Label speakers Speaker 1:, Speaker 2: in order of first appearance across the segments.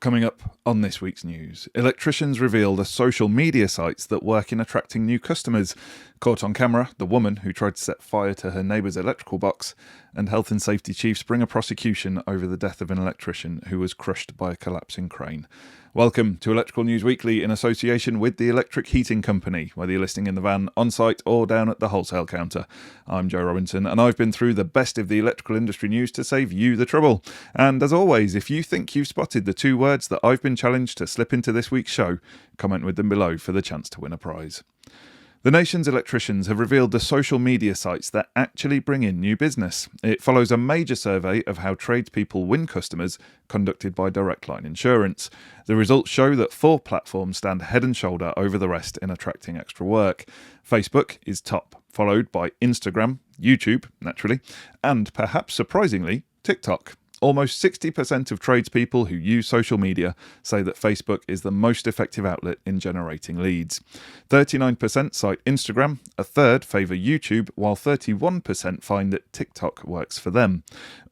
Speaker 1: Coming up on this week's news, Electricians reveal the social media sites that work in attracting new customers. Caught on camera, the woman who tried to set fire to her neighbour's electrical box, and health and safety chiefs bring a prosecution over the death of an electrician who was crushed by a collapsing crane. Welcome to Electrical News Weekly in association with the Electric Heating Company, whether you're listening in the van, on site or down at the wholesale counter. I'm Joe Robinson and I've been through the best of the electrical industry news to save you the trouble. And as always, if you think you've spotted the two words that I've been challenged to slip into this week's show, comment with them below for the chance to win a prize. The nation's electricians have revealed the social media sites that actually bring in new business. It follows a major survey of how tradespeople win customers conducted by Direct Line Insurance. The results show that 4 platforms stand head and shoulder over the rest in attracting extra work. Facebook is top, followed by Instagram, YouTube, naturally, and perhaps surprisingly, TikTok. Almost 60% of tradespeople who use social media say that Facebook is the most effective outlet in generating leads. 39% cite Instagram, a third favour YouTube, while 31% find that TikTok works for them.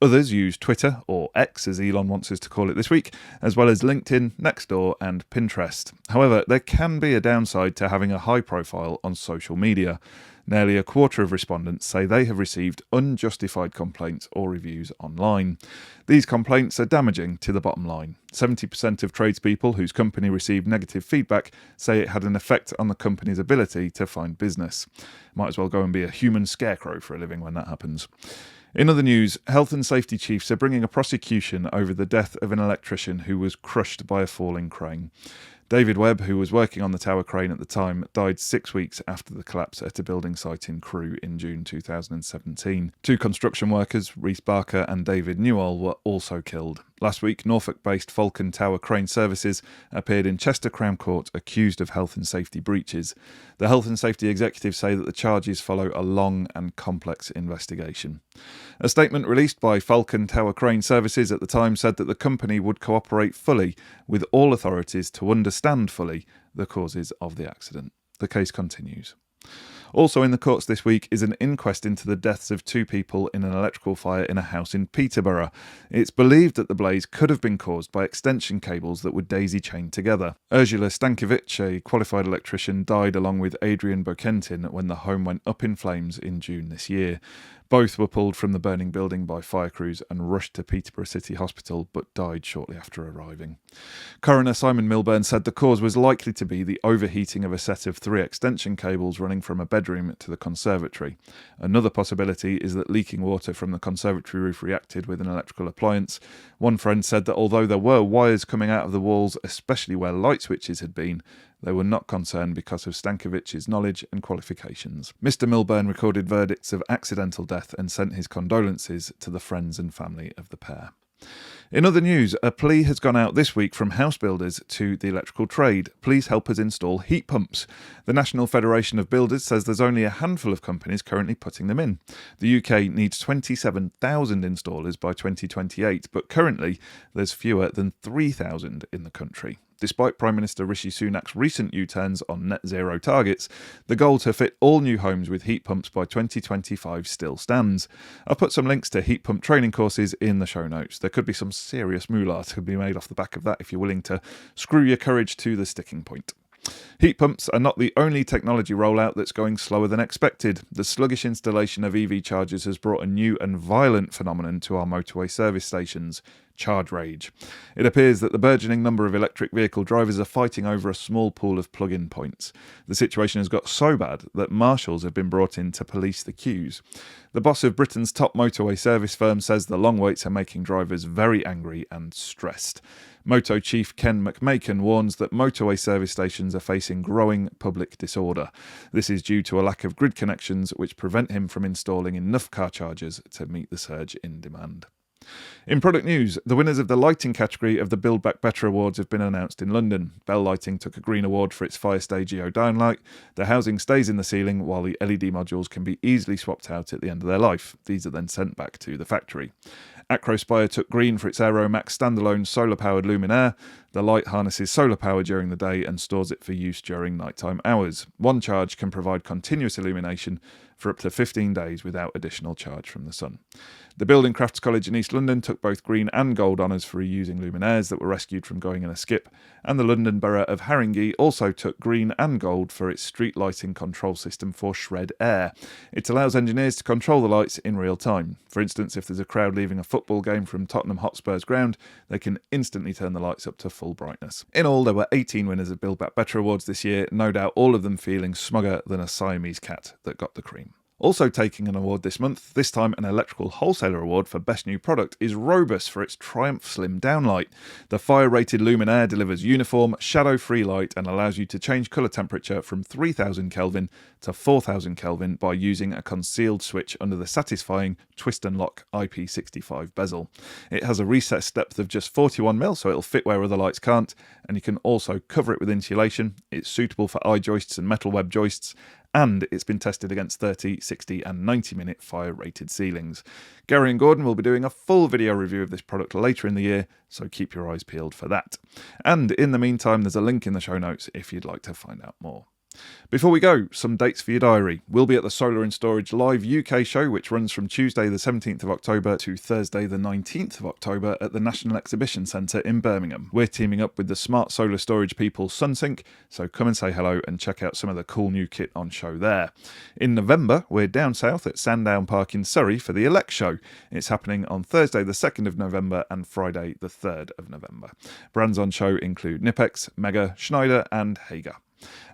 Speaker 1: Others use Twitter, or X as Elon wants us to call it this week, as well as LinkedIn, Nextdoor and Pinterest. However, there can be a downside to having a high profile on social media. Nearly a quarter of respondents say they have received unjustified complaints or reviews online. These complaints are damaging to the bottom line. 70% of tradespeople whose company received negative feedback say it had an effect on the company's ability to find business. Might as well go and be a human scarecrow for a living when that happens. In other news, health and safety chiefs are bringing a prosecution over the death of an electrician who was crushed by a falling crane. David Webb, who was working on the tower crane at the time, died 6 weeks after the collapse at a building site in Crewe in June 2017. 2 construction workers, Rhys Barker and David Newell, were also killed. Last week, Norfolk-based Falcon Tower Crane Services appeared in Chester Crown Court accused of health and safety breaches. The health and safety executives say that the charges follow a long and complex investigation. A statement released by Falcon Tower Crane Services at the time said that the company would cooperate fully with all authorities to understand fully the causes of the accident. The case continues. Also in the courts this week is an inquest into the deaths of 2 people in an electrical fire in a house in Peterborough. It's believed that the blaze could have been caused by extension cables that were daisy-chained together. Ursula Stankiewicz, a qualified electrician, died along with Adrian Bokentin when the home went up in flames in June this year. Both were pulled from the burning building by fire crews and rushed to Peterborough City Hospital, but died shortly after arriving. Coroner Simon Milburn said the cause was likely to be the overheating of a set of 3 extension cables running from a bedroom to the conservatory. Another possibility is that leaking water from the conservatory roof reacted with an electrical appliance. One friend said that although there were wires coming out of the walls, especially where light switches had been, they were not concerned because of Stankiewicz's knowledge and qualifications. Mr. Milburn recorded verdicts of accidental death and sent his condolences to the friends and family of the pair. In other news, a plea has gone out this week from house builders to the electrical trade. Please help us install heat pumps. The National Federation of Builders says there's only a handful of companies currently putting them in. The UK needs 27,000 installers by 2028, but currently there's fewer than 3,000 in the country. Despite Prime Minister Rishi Sunak's recent U-turns on net zero targets, the goal to fit all new homes with heat pumps by 2025 still stands. I've put some links to heat pump training courses in the show notes. There could be some serious moolah to be made off the back of that if you're willing to screw your courage to the sticking point. Heat pumps are not the only technology rollout that's going slower than expected. The sluggish installation of EV chargers has brought a new and violent phenomenon to our motorway service stations: charge rage. It appears that the burgeoning number of electric vehicle drivers are fighting over a small pool of plug-in points. The situation has got so bad that marshals have been brought in to police the queues. The boss of Britain's top motorway service firm says the long waits are making drivers very angry and stressed. Moto chief Ken McMakin warns that motorway service stations are facing growing public disorder. This is due to a lack of grid connections which prevent him from installing enough car chargers to meet the surge in demand. In product news, the winners of the lighting category of the Build Back Better Awards have been announced in London. Bell Lighting took a green award for its Fire Stagio downlight. The housing stays in the ceiling while the LED modules can be easily swapped out at the end of their life. These are then sent back to the factory. Acrospire took green for its Aeromax standalone solar-powered luminaire. The light harnesses solar power during the day and stores it for use during nighttime hours. One charge can provide continuous illumination for up to 15 days without additional charge from the sun. The Building Crafts College in East London took both green and gold honours for reusing luminaires that were rescued from going in a skip, and the London Borough of Haringey also took green and gold for its street lighting control system for Shred Air. It allows engineers to control the lights in real time. For instance, if there's a crowd leaving a football game from Tottenham Hotspur's ground, they can instantly turn the lights up to full brightness. In all, there were 18 winners of Build Back Better awards this year, no doubt all of them feeling smugger than a Siamese cat that got the cream. Also taking an award this month, this time an electrical wholesaler award for Best New Product, is Robus for its Triumph Slim Downlight. The fire-rated luminaire delivers uniform, shadow-free light and allows you to change colour temperature from 3000 Kelvin to 4000 Kelvin by using a concealed switch under the satisfying twist and lock IP65 bezel. It has a recessed depth of just 41mm, so it'll fit where other lights can't, and you can also cover it with insulation. It's suitable for eye joists and metal web joists, and it's been tested against 30, 60 and 90-minute fire-rated ceilings. Gary and Gordon will be doing a full video review of this product later in the year, so keep your eyes peeled for that. And in the meantime, there's a link in the show notes if you'd like to find out more. Before we go, some dates for your diary. We'll be at the Solar and Storage Live UK show, which runs from Tuesday the 17th of October to Thursday the 19th of October at the National Exhibition Centre in Birmingham. We're teaming up with the smart solar storage people SunSync, so come and say hello and check out some of the cool new kit on show there. In November, we're down south at Sandown Park in Surrey for the ELEX show. It's happening on Thursday the 2nd of November and Friday the 3rd of November. Brands on show include Knipex, Mega, Schneider and Hager.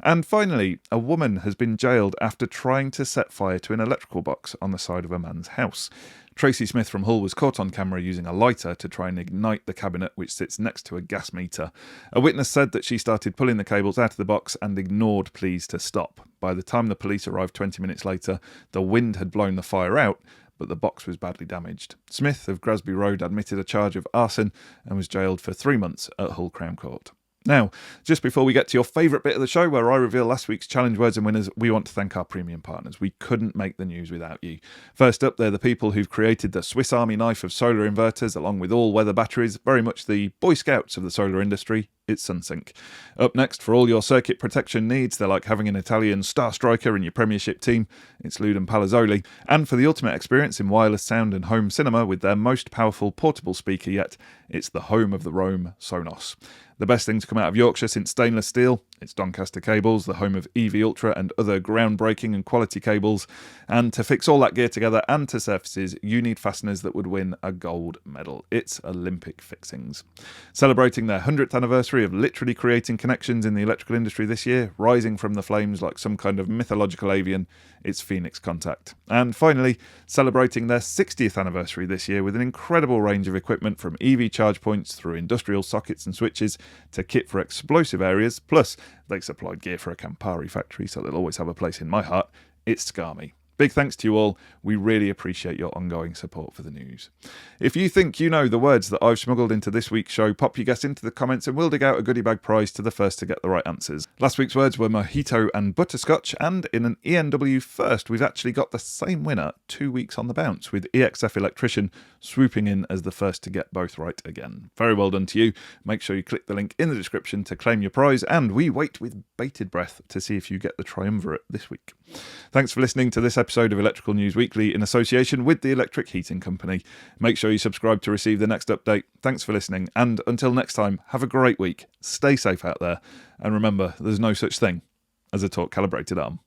Speaker 1: And finally, a woman has been jailed after trying to set fire to an electrical box on the side of a man's house. Tracy Smith from Hull was caught on camera using a lighter to try and ignite the cabinet which sits next to a gas meter. A witness said that she started pulling the cables out of the box and ignored pleas to stop. By the time the police arrived 20 minutes later, the wind had blown the fire out, but the box was badly damaged. Smith of Grasby Road admitted a charge of arson and was jailed for 3 months at Hull Crown Court. Now, just before we get to your favourite bit of the show where I reveal last week's challenge words and winners, we want to thank our premium partners. We couldn't make the news without you. First up, they're the people who've created the Swiss Army knife of solar inverters along with all-weather batteries, very much the Boy Scouts of the solar industry. It's SunSync. Up next, for all your circuit protection needs, they're like having an Italian star striker in your Premiership team. It's Luden Palazzoli. And for the ultimate experience in wireless sound and home cinema with their most powerful portable speaker yet, it's the home of the Roam Sonos. The best thing to come out of Yorkshire since stainless steel, it's Doncaster Cables, the home of EV Ultra and other groundbreaking and quality cables. And to fix all that gear together and to surfaces, you need fasteners that would win a gold medal. It's Olympic Fixings. Celebrating their 100th anniversary of literally creating connections in the electrical industry this year, rising from the flames like some kind of mythological avian, it's Phoenix Contact. And finally, celebrating their 60th anniversary this year with an incredible range of equipment from EV charge points through industrial sockets and switches to kit for explosive areas, plus they supplied gear for a Campari factory, so they'll always have a place in my heart. It's Scarmy. Big thanks to you all. We really appreciate your ongoing support for the news. If you think you know the words that I've smuggled into this week's show, pop your guess into the comments and we'll dig out a goodie bag prize to the first to get the right answers. Last week's words were mojito and butterscotch, and in an ENW first, we've actually got the same winner 2 weeks on the bounce, with EXF Electrician swooping in as the first to get both right again. Very well done to you. Make sure you click the link in the description to claim your prize, and we wait with bated breath to see if you get the triumvirate this week. Thanks for listening to this episode of Electrical News Weekly in association with the Electric Heating Company. Make sure you subscribe to receive the next update. Thanks for listening, and until next time, have a great week. Stay safe out there, and remember, there's no such thing as a torque calibrated arm.